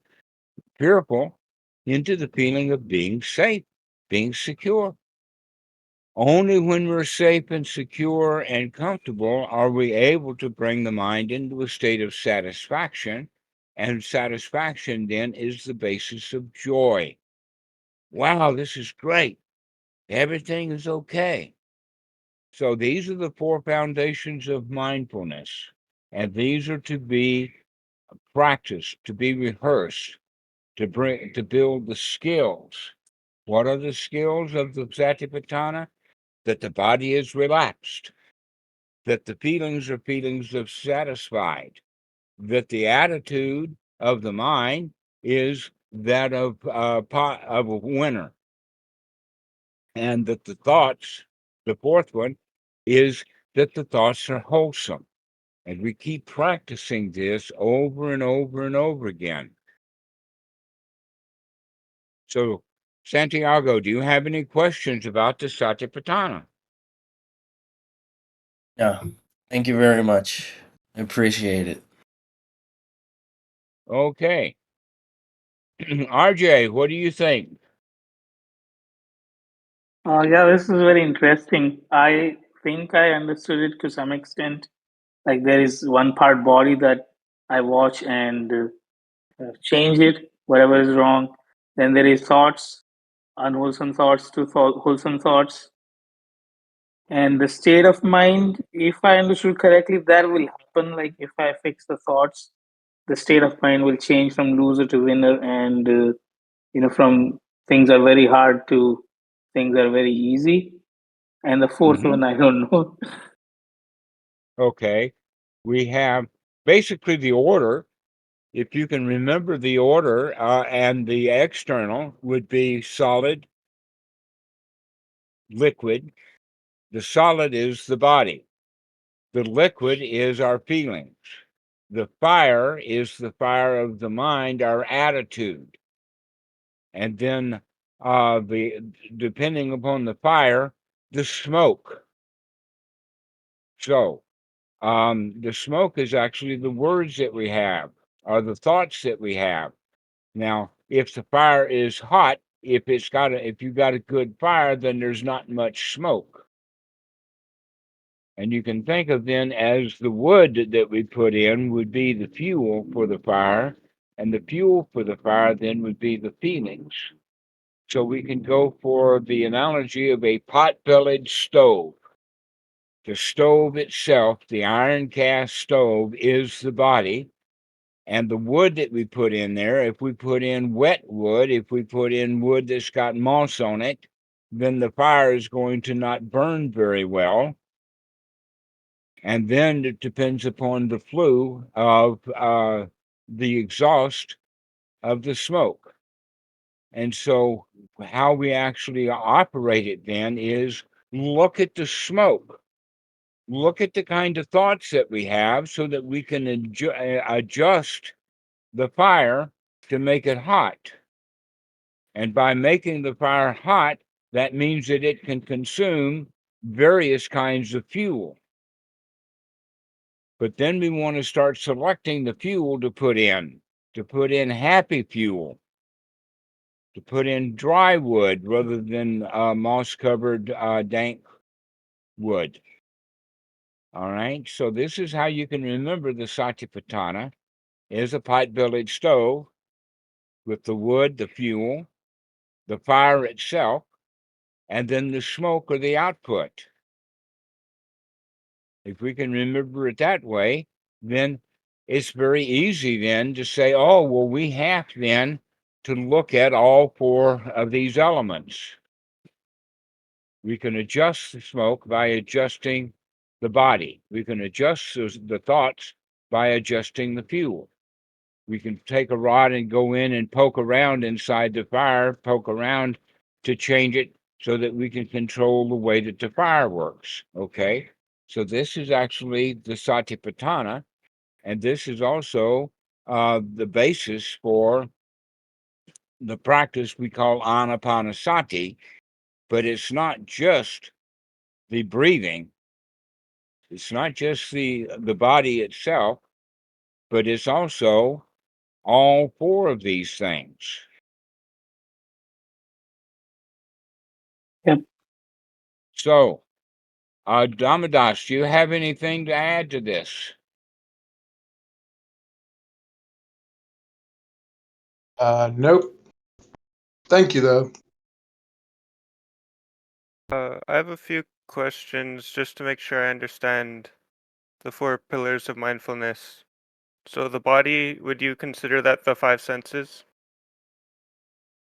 fearful into the feeling of being safe, being secure. Only when we're safe and secure and comfortable are we able to bring the mind into a state of satisfaction. And satisfaction then is the basis of joy. Wow, this is great. Everything is okay. So these are the four foundations of mindfulness. And these are to be practiced, to be rehearsed, to build the skills. What are the skills of the Satipatthana? That the body is relaxed, that the feelings are feelings of satisfied, that the attitude of the mind is that of a winner, and that the thoughts, the fourth one, is that the thoughts are wholesome. And we keep practicing this over and over and over again. So, Santiago, do you have any questions about the Satipatthana? Yeah. Thank you very much. I appreciate it. Okay. RJ, what do you think? Yeah, this is very interesting. I think I understood it to some extent. Like there is one part body that I watch and change it, whatever is wrong. Then there is thoughts, unwholesome thoughts to wholesome thoughts. And the state of mind, if I understood correctly, that will happen. Like if I fix the thoughts, the state of mind will change from loser to winner, and from things are very hard to things are very easy. And the fourth Mm-hmm. one, I don't know. Okay. We have basically the order. If you can remember the order, and the external would be solid, liquid. The solid is the body. The liquid is our feelings. The fire is the fire of the mind, our attitude. And then, depending upon the fire, the smoke. So, the smoke is actually the words that we have, or the thoughts that we have. Now, if the fire is hot, if you've got a good fire, then there's not much smoke. And you can think of then as the wood that we put in would be the fuel for the fire, and the fuel for the fire then would be the feelings. So we can go for the analogy of a pot-bellied stove. The stove itself, the iron cast stove, is the body. And the wood that we put in there, if we put in wet wood, if we put in wood that's got moss on it, then the fire is going to not burn very well. And then it depends upon the flue of the exhaust of the smoke. And so, how we actually operate it then is look at the smoke, look at the kind of thoughts that we have so that we can adjust the fire to make it hot. And by making the fire hot, that means that it can consume various kinds of fuel. But then we want to start selecting the fuel to put in happy fuel, to put in dry wood rather than moss covered dank wood. All right, so this is how you can remember the Satipatthana is a pot-bellied stove with the wood, the fuel, the fire itself, and then the smoke or the output. If we can remember it that way, then it's very easy then to say, oh, well, we have then to look at all four of these elements. We can adjust the smoke by adjusting the body. We can adjust the thoughts by adjusting the fuel. We can take a rod and go in and poke around inside the fire, poke around to change it so that we can control the way that the fire works. Okay. So this is actually the Satipatthana, and this is also the basis for the practice we call Anapanasati, but it's not just the breathing, it's not just the body itself, but it's also all four of these things. So, Dhammadas, do you have anything to add to this? Nope. Thank you, though. I have a few questions just to make sure I understand the 4 pillars of mindfulness. So the body, would you consider that the 5 senses?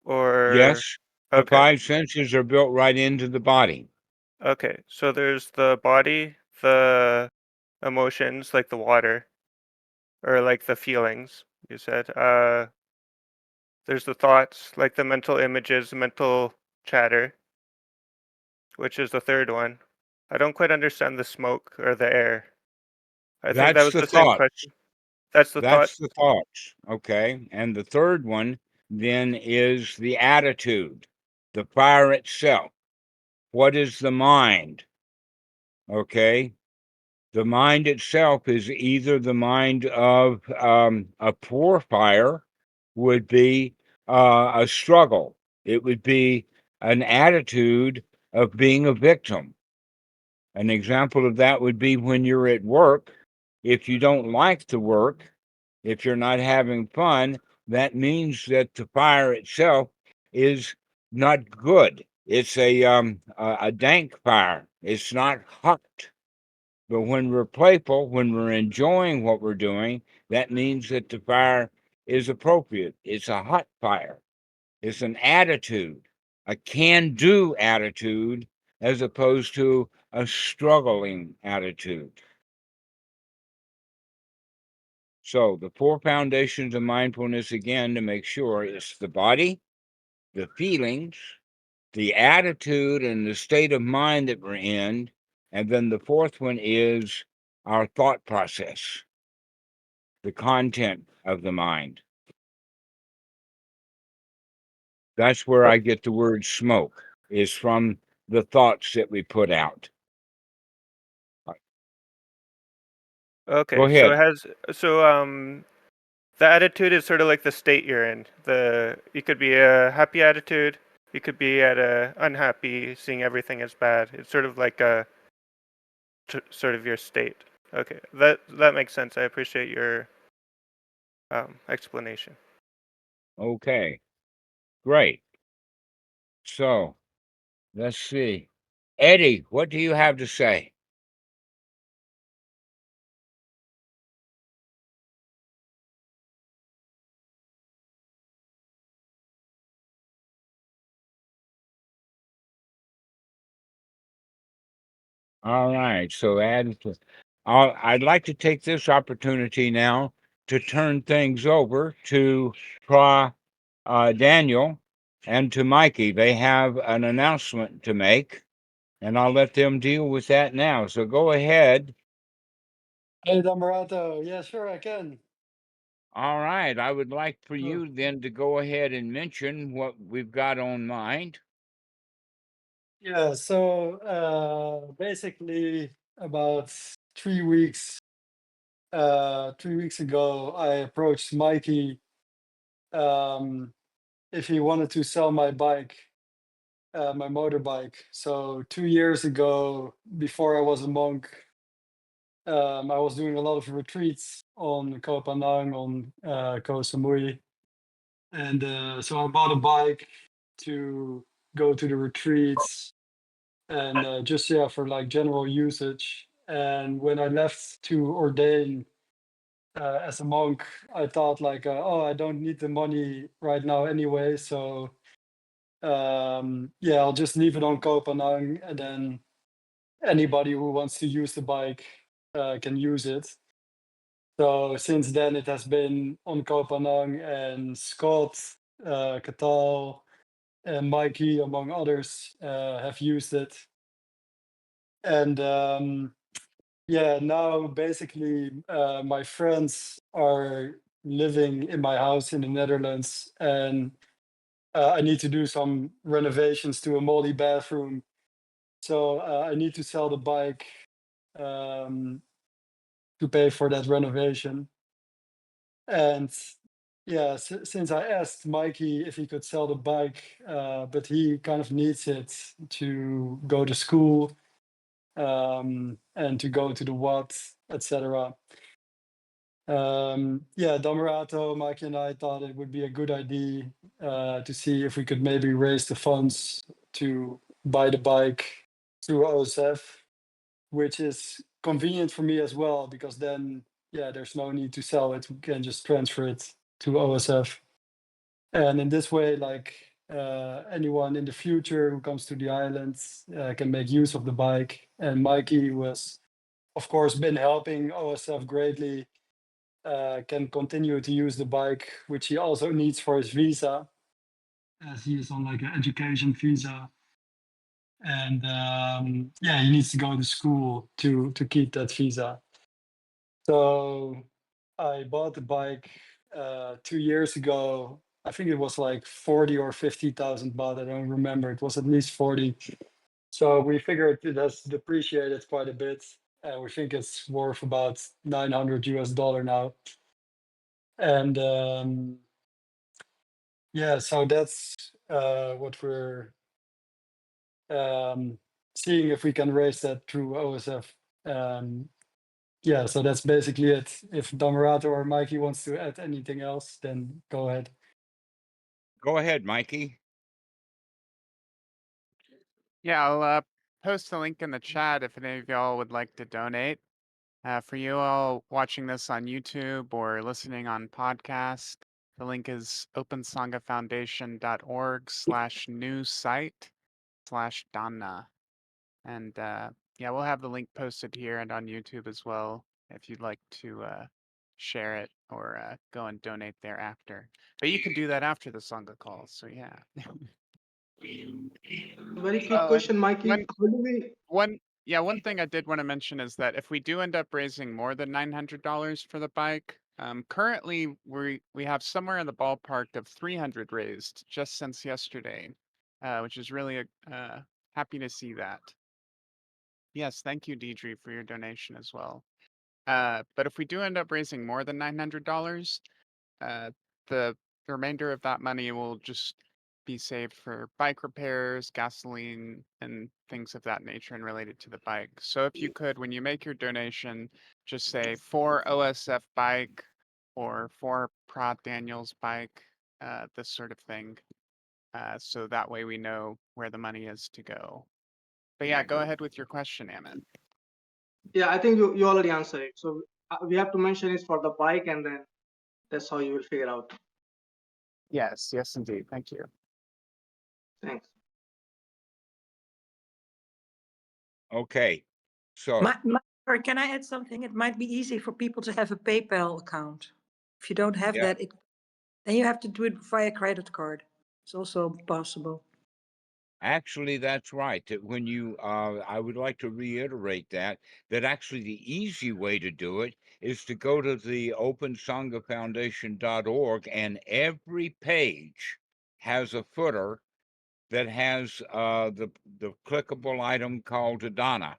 Or Yes, the okay. 5 senses are built right into the body. Okay. So there's the body, the emotions like the water, or like the feelings, you said. There's the thoughts, like the mental images, mental chatter, which is the third one. I don't quite understand the smoke or the air. I think that That's was the the same thoughts. question. That's the thought. That's the thoughts. Okay. And the third one then is the attitude, the fire itself. What is the mind? Okay. The mind itself is either the mind of a poor fire, would be a struggle. It would be an attitude of being a victim. An example of that would be when you're at work. If you don't like the work, if you're not having fun, that means that the fire itself is not good. It's a dank fire. It's not hot. But when we're playful, when we're enjoying what we're doing, that means that the fire is appropriate. It's a hot fire. It's an attitude, a can-do attitude, as opposed to a struggling attitude. So the 4 foundations of mindfulness, again, to make sure, it's the body, the feelings, the attitude, and the state of mind that we're in. And then the fourth one is our thought process, the content of the mind. That's where Oh, I get the word smoke, is from the thoughts that we put out. Go okay, so ahead. it has the attitude is sort of like the state you're in. You could be a happy attitude, you could be at a unhappy, seeing everything as bad. It's sort of like a sort of your state. Okay, that makes sense. I appreciate your explanation. Okay, great. So let's see. Eddie, what do you have to say? All right. So I'd like to take this opportunity now to turn things over to Daniel and to Mikey. They have an announcement to make, and I'll let them deal with that now. So go ahead. Hey, Dhammarato. Yeah, sure, I can. All right. I would like for Oh, you then to go ahead and mention what we've got on mind. yeah, so basically about 3 weeks 3 weeks ago, I approached Mikey um, if he wanted to sell my bike, my motorbike. So 2 years ago, before I was a monk, I was doing a lot of retreats on Koh Phangan, on Koh Samui. And so I bought a bike to go to the retreats and just, yeah, for like general usage. And when I left to ordain as a monk, I thought like, oh, I don't need the money right now anyway. So yeah, I'll just leave it on Koh Phangan, and then anybody who wants to use the bike can use it. So since then, it has been on Koh Phangan, and Scott, Katal, and Mikey, among others, have used it. And yeah, now basically my friends are living in my house in the Netherlands, and I need to do some renovations to a moldy bathroom. So I need to sell the bike um, to pay for that renovation. And yeah, since I asked Mikey if he could sell the bike, but he kind of needs it to go to school and to go to the Wat, etc. Yeah, Dhammarato, Mikey and I thought it would be a good idea to see if we could maybe raise the funds to buy the bike through OSF, which is convenient for me as well, because then, yeah, there's no need to sell it. We can just transfer it to OSF. And in this way, like anyone in the future who comes to the island can make use of the bike. And Mikey was, of course, been helping OSF greatly, can continue to use the bike, which he also needs for his visa, as he is on like an education visa. And yeah, he needs to go to school to keep that visa. So I bought the bike 2 years ago. I think it was like 40 or 50,000 baht. I don't remember. It was at least 40. So we figured it has depreciated quite a bit. We think it's worth about 900 US dollar now. And yeah, so that's what we're seeing if we can raise that through OSF. Yeah, so that's basically it. If Dhammarato or Mikey wants to add anything else, then go ahead. Go ahead, Mikey. Yeah, I'll post the link in the chat if any of y'all would like to donate. For you all watching this on YouTube or listening on podcast, the link is opensangafoundation.org/new-site/Dhamma. And yeah, we'll have the link posted here and on YouTube as well if you'd like to share it or go and donate thereafter. But you can do that after the Sangha call, so yeah. Very quick Oh, and question, Mikey. one How do we? one thing I did want to mention is that if we do end up raising more than $900 for the bike, currently we have somewhere in the ballpark of 300 raised just since yesterday, which is really happy to see that. Yes, thank you, Deidre, for your donation as well. But if we do end up raising more than $900, uh, the remainder of that money will just be saved for bike repairs, gasoline, and things of that nature and related to the bike. So if you could, when you make your donation, just say for OSF bike or for Prod Daniel's bike, this sort of thing. So that way we know where the money is to go. But yeah, go ahead with your question, Amit. Yeah, I think you already answered it. So we have to mention it for the bike, and then that's how you will figure out. Yes, indeed. Thank you. Thanks. Okay. So Sorry, can I add something? It might be easy for people to have a PayPal account. If you don't have Yeah. that, then you have to do it via credit card. It's also possible. actually, that's right. That when you, I would like to reiterate that actually the easy way to do it is to go to the opensangafoundation.org, and every page has a footer that has the clickable item called a Dana.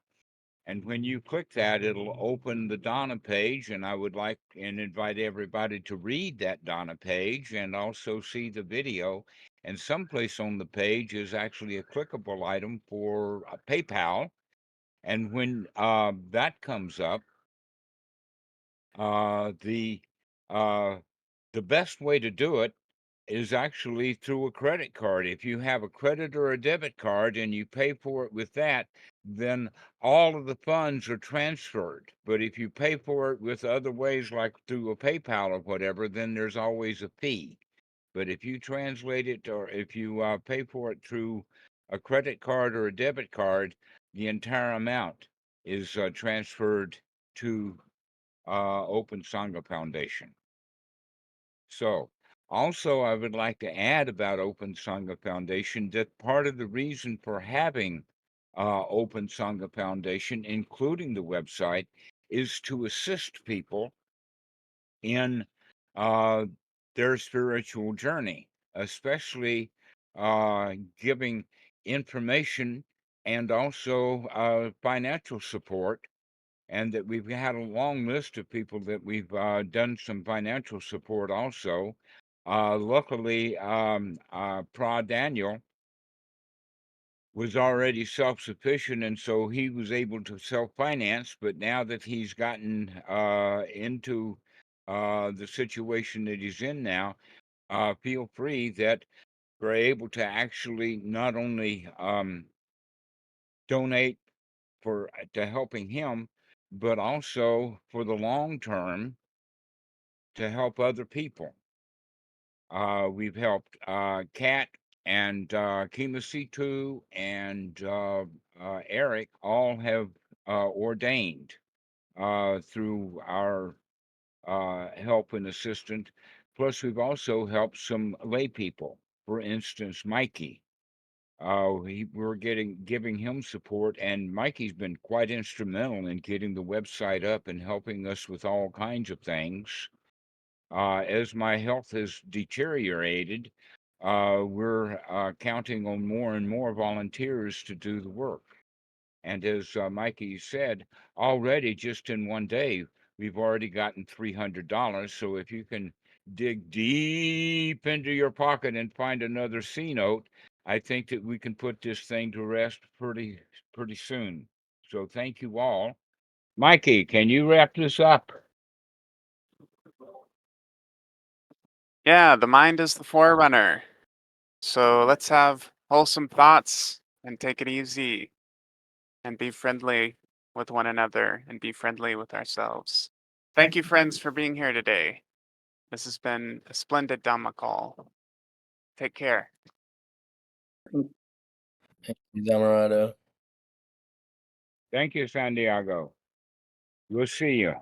And when you click that, it'll open the Dana page, and I would like and invite everybody to read that Dana page and also see the video. And someplace on the page is actually a clickable item for PayPal. And when that comes up, the best way to do it is actually through a credit card. If you have a credit or a debit card and you pay for it with that, then all of the funds are transferred. But if you pay for it with other ways, like through a PayPal or whatever, then there's always a fee. But if you translate it, or if you pay for it through a credit card or a debit card, the entire amount is transferred to Open Sangha Foundation. So, also, I would like to add about Open Sangha Foundation that part of the reason for having Open Sangha Foundation, including the website, is to assist people in their spiritual journey, especially giving information and also financial support. And that we've had a long list of people that we've done some financial support also. Luckily, Pra Daniel was already self-sufficient, and so he was able to self-finance. But now that he's gotten into the situation that he's in now, feel free that we're able to actually not only donate to helping him, but also for the long term to help other people. We've helped Kat and Kimasitu and Eric all have ordained through our help and assistance. Plus, we've also helped some lay people. For instance, Mikey. We're giving him support, and Mikey's been quite instrumental in getting the website up and helping us with all kinds of things. As my health has deteriorated, we're counting on more and more volunteers to do the work. And as Mikey said, already just in one day, we've already gotten $300. So if you can dig deep into your pocket and find another C note, I think that we can put this thing to rest pretty soon. So thank you all. Mikey, can you wrap this up? Yeah, the mind is the forerunner. So let's have wholesome thoughts and take it easy and be friendly with one another and be friendly with ourselves. Thank you, friends, for being here today. This has been a splendid Dhamma call. Take care. Thank you, Dhammarato. Thank you, Santiago. We'll see you.